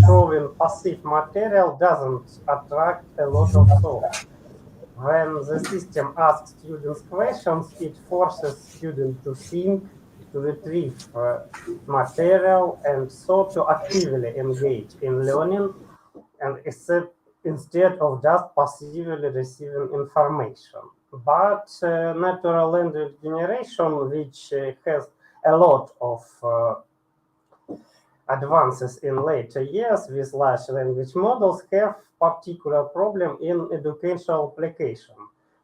showing passive material doesn't attract a lot of thought. When the system asks students questions, it forces students to think, to retrieve material, and so to actively engage in learning and accept instead of just passively receiving information. But natural language generation, which has a lot of advances in later years with large language models, have particular problem in educational application.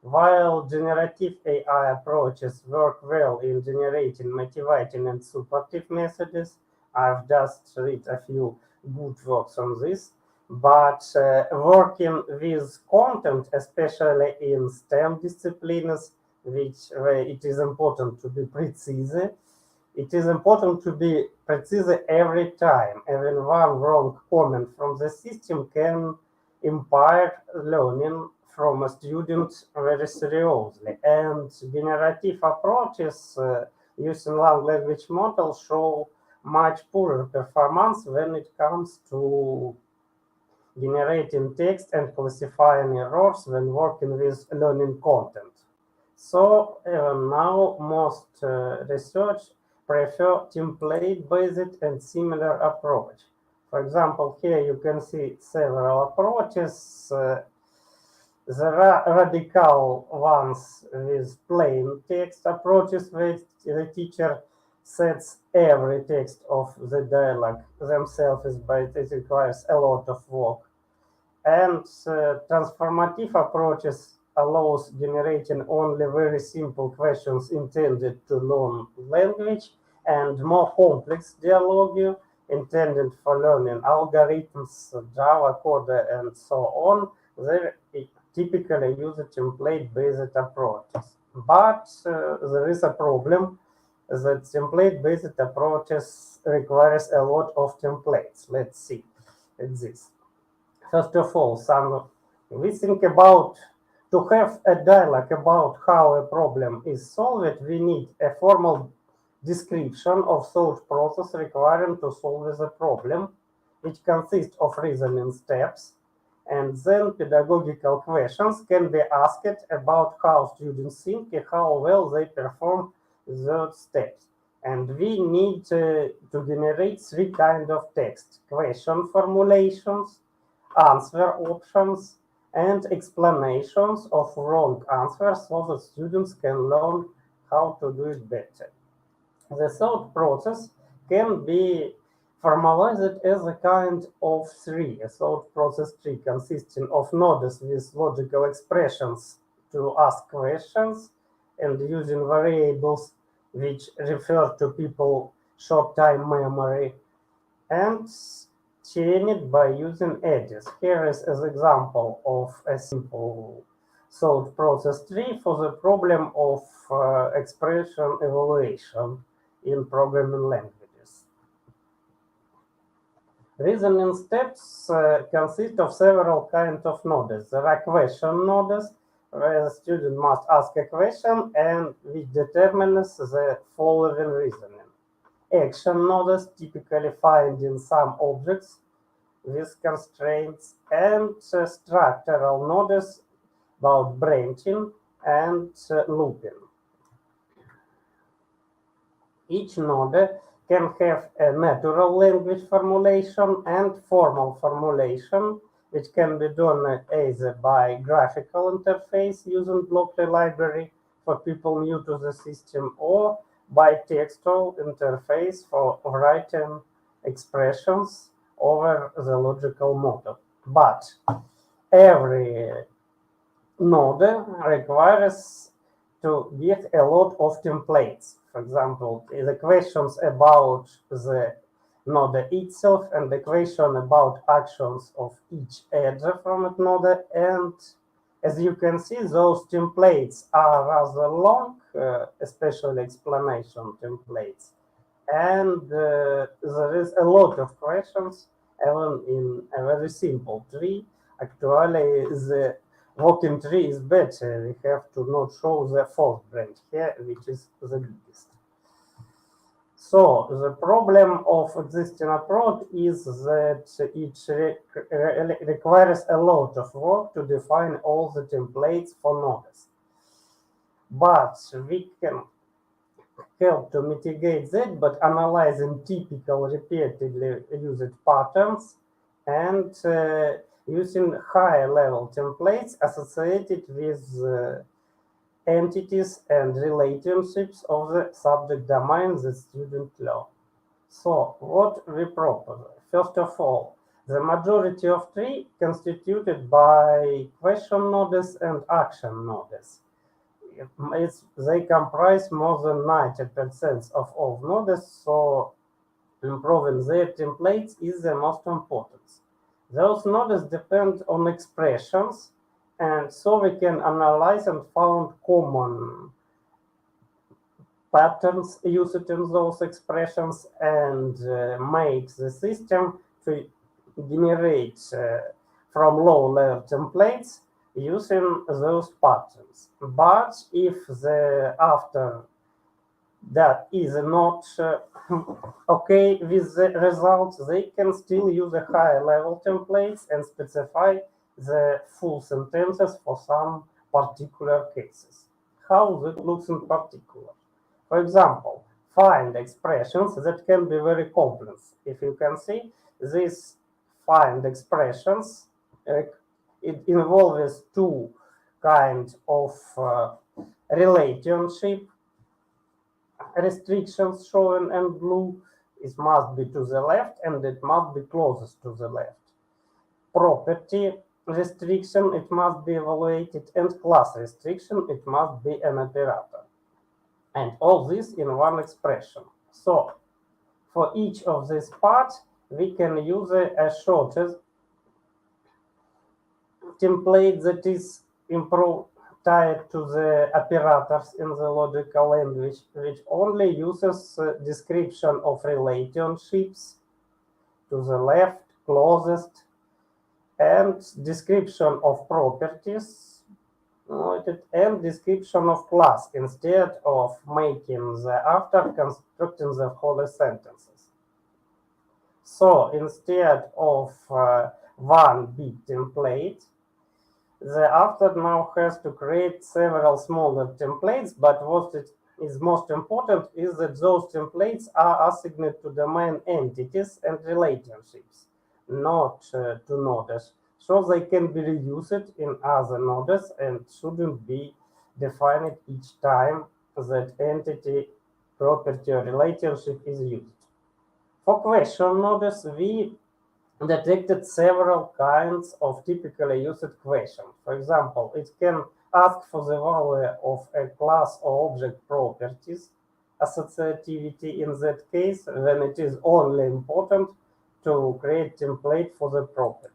While generative AI approaches work well in generating motivating and supportive messages, I've just read a few good works on this, but working with content, especially in STEM disciplines, where it is important to be precise, it is important to be precise every time. Even one wrong comment from the system can impair learning from a student very seriously. And generative approaches using large language models show much poorer performance when it comes to generating text and classifying errors when working with learning content. So now most research prefer template-based and similar approach. For example, here you can see several approaches. There are radical ones with plain text approaches where the teacher sets every text of the dialogue themselves, but it requires a lot of work. And transformative approaches allows generating only very simple questions intended to learn language and more complex dialogue intended for learning algorithms, Java code, and so on. They typically use template-based approaches. But there is a problem. that template-based approaches requires a lot of templates. Let's see at this. First of all, we think about to have a dialogue about how a problem is solved, we need a formal description of thought process required to solve the problem, which consists of reasoning steps, and then pedagogical questions can be asked about how students think and how well they perform those steps. And we need to generate three kinds of text: question formulations, answer options, and explanations of wrong answers so that students can learn how to do it better. The thought process can be formalized as a kind of tree, a thought process tree consisting of nodes with logical expressions to ask questions and using variables which refer to people short-time memory, and chain it by using edges. Here is an example of a simple thought process tree for the problem of expression evaluation in programming languages. Reasoning steps consist of several kinds of nodes. There are question nodes, where the student must ask a question and which determines the following reasoning. Action nodes, typically finding some objects with constraints, and structural nodes about branching and looping. Each node can have a natural language formulation and formal formulation, which can be done either by graphical interface using Blockly library for people new to the system, or by textual interface for writing expressions over the logical model. But every node requires to get a lot of templates. For example, the questions about the node itself and the question about actions of each edge from that node. And as you can see, those templates are rather long, especially explanation templates. And there is a lot of questions, even in a very simple tree. Actually, the working tree is better. We have to not show the fourth branch here, which is the biggest. So the problem of existing approach is that it requires a lot of work to define all the templates for nodes. But we can help to mitigate that by analyzing typical repeatedly used patterns and using higher level templates associated with entities and relationships of the subject domain the student learns. So what we propose? First of all, the majority of tree constituted by question nodes and action nodes. They comprise more than 90% of all nodes, so improving their templates is the most important. Those nodes depend on expressions, and so we can analyze and found common patterns used in those expressions and make the system to generate from low-level templates using those patterns. But if the after that is not okay with the results, they can still use a higher level templates and specify the full sentences for some particular cases. How that looks in particular? For example, find expressions that can be very complex. If you can see, these find expressions, it involves two kinds of relationship restrictions shown in blue. It must be to the left and it must be closest to the left. Property restriction, it must be evaluated, and class restriction, it must be an operator. And all this in one expression. So for each of these parts, we can use a shortest template that is improved tied to the operators in the logical language, which only uses description of relationships to the left, closest, and description of properties, and description of class instead of making the after constructing the whole sentences. So instead of one big template, the author now has to create several smaller templates, but what is most important is that those templates are assigned to domain entities and relationships, not to nodes, so they can be reused in other nodes and shouldn't be defined each time that entity, property, or relationship is used. For question nodes, we detected several kinds of typically used questions. For example, it can ask for the value of a class or object properties, associativity in that case, when it is only important to create template for the property.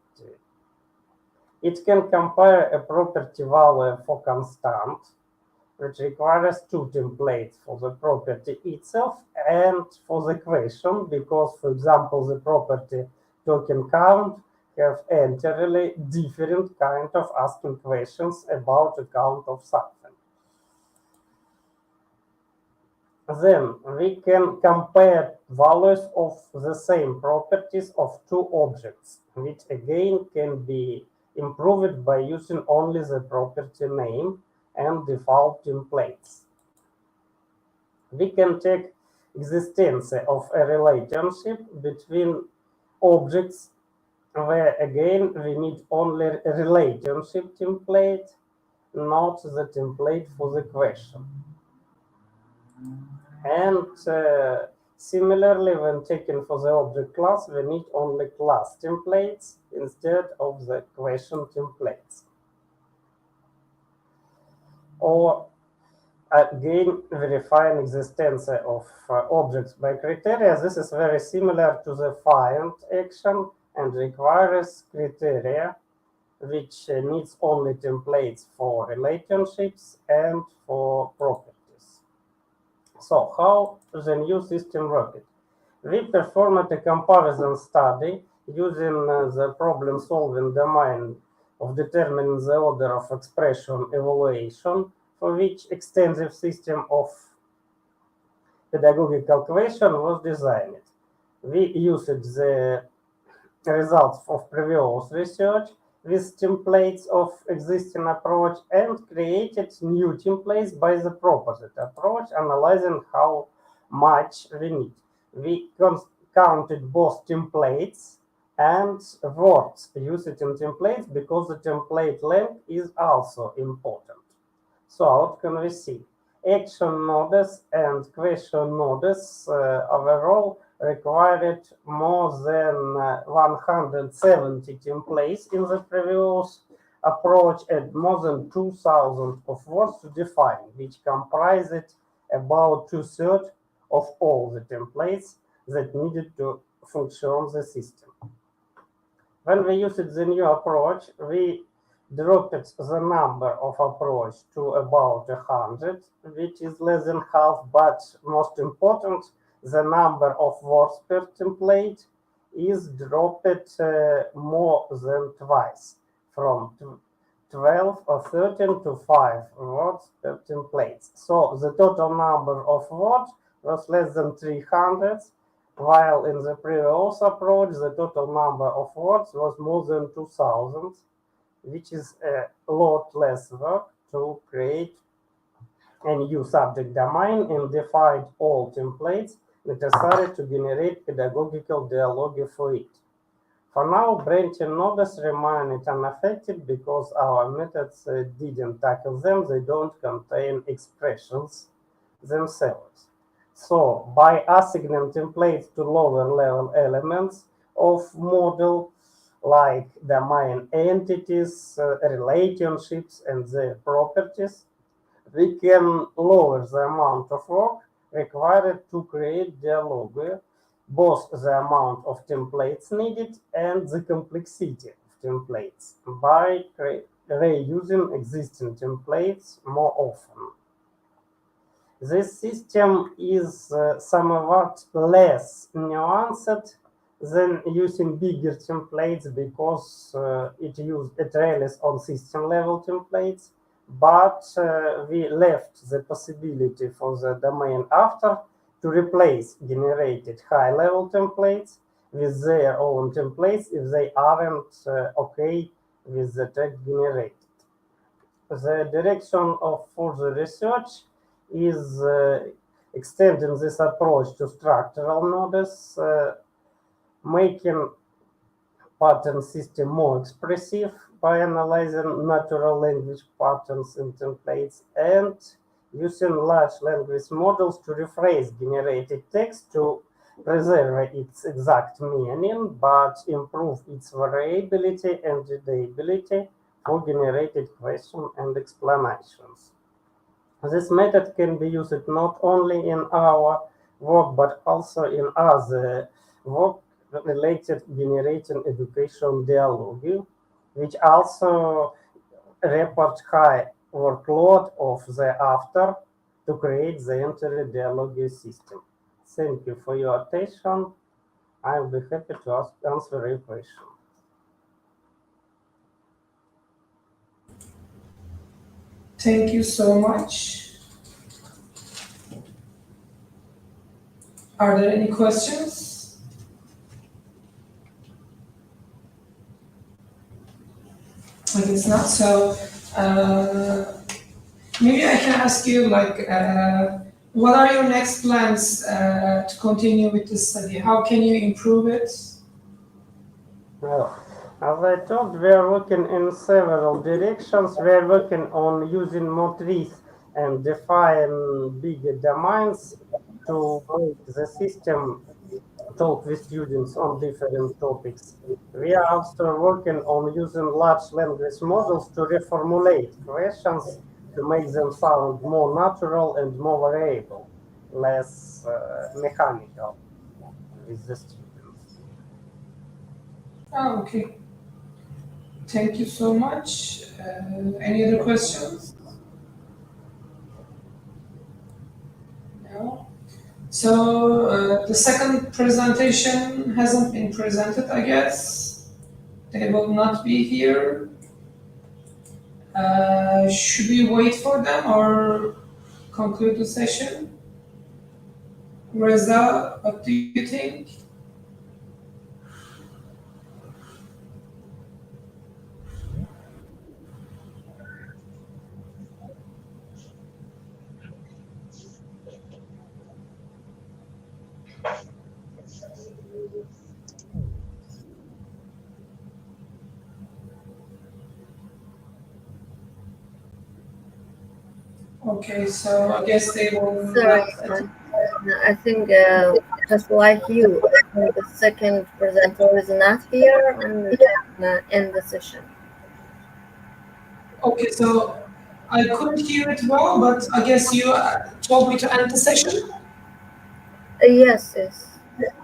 It can compare a property value for constant, which requires two templates for the property itself and for the question, because, for example, the property token count have entirely different kind of asking questions about the count of something. Then we can compare values of the same properties of two objects, which again can be improved by using only the property name and default templates. We can check existence of a relationship between objects where again we need only a relationship template, not the template for the question. And similarly, when checking for the object class, we need only class templates instead of the question templates. Or again, verifying existence of objects by criteria. This is very similar to the find action and requires criteria, which needs only templates for relationships and for properties. So how the new system worked? We performed a comparison study using the problem-solving domain of determining the order of expression evaluation, for which extensive system of pedagogical question was designed. We used the results of previous research with templates of existing approach and created new templates by the proposed approach, analyzing how much we need. We counted both templates and words used in templates because the template length is also important. So what can we see? Action nodes and question nodes overall required more than 170 templates in the previous approach and more than 2,000 of words to define, which comprised about 2/3 of all the templates that needed to function the system. When we used the new approach, we dropped the number of approach to about 100, which is less than half, but most important, the number of words per template is dropped more than twice, from 12 or 13 to 5 words per template. So the total number of words was less than 300, while in the previous approach, the total number of words was more than 2,000, which is a lot less work to create a new subject domain and define all templates necessary to generate pedagogical dialogue for it. For now, branching nodes remain unaffected because our methods didn't tackle them. They don't contain expressions themselves. So, by assigning templates to lower level elements of model, like domain entities, relationships, and their properties, we can lower the amount of work required to create dialogue, both the amount of templates needed and the complexity of templates, by reusing existing templates more often. This system is somewhat less nuanced than using bigger templates because it relies on system-level templates, but we left the possibility for the domain author to replace generated high-level templates with their own templates if they aren't okay with the text generated. The direction of further research is extending this approach to structural nodes, making pattern system more expressive by analyzing natural language patterns in templates and using large language models to rephrase generated text to preserve its exact meaning but improve its variability and readability for generated questions and explanations. This method can be used not only in our work but also in other work related generating education dialogue, which also report high workload of the author to create the entire dialogue system. Thank you for your attention. I will be happy to answer your question. Thank you so much. Are there any questions? I guess not. So maybe I can ask you, what are your next plans to continue with this study? How can you improve it? Well, as I told, we are working in several directions. We are working on using more trees and define bigger domains to make the system talk with students on different topics. We are also working on using large language models to reformulate questions to make them sound more natural and more variable, less mechanical with the students. Oh, okay. Thank you so much. Any other questions? No. So the second presentation hasn't been presented, I guess. They will not be here. Should we wait for them or conclude the session? Reza, what do you think? Okay, so I guess they will Sorry, not. I think just like you, I think the second presenter is not here and we can end the session. Okay, so I couldn't hear it well, but I guess you told me to end the session? Yes, yes.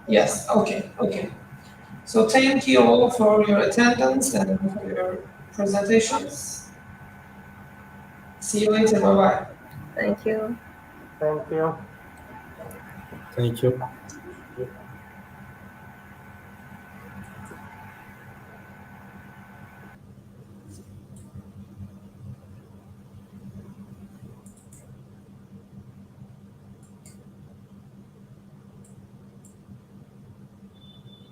Yes, okay. So thank you all for your attendance and for your presentations. See you later, bye-bye. Thank you. Thank you. Thank you.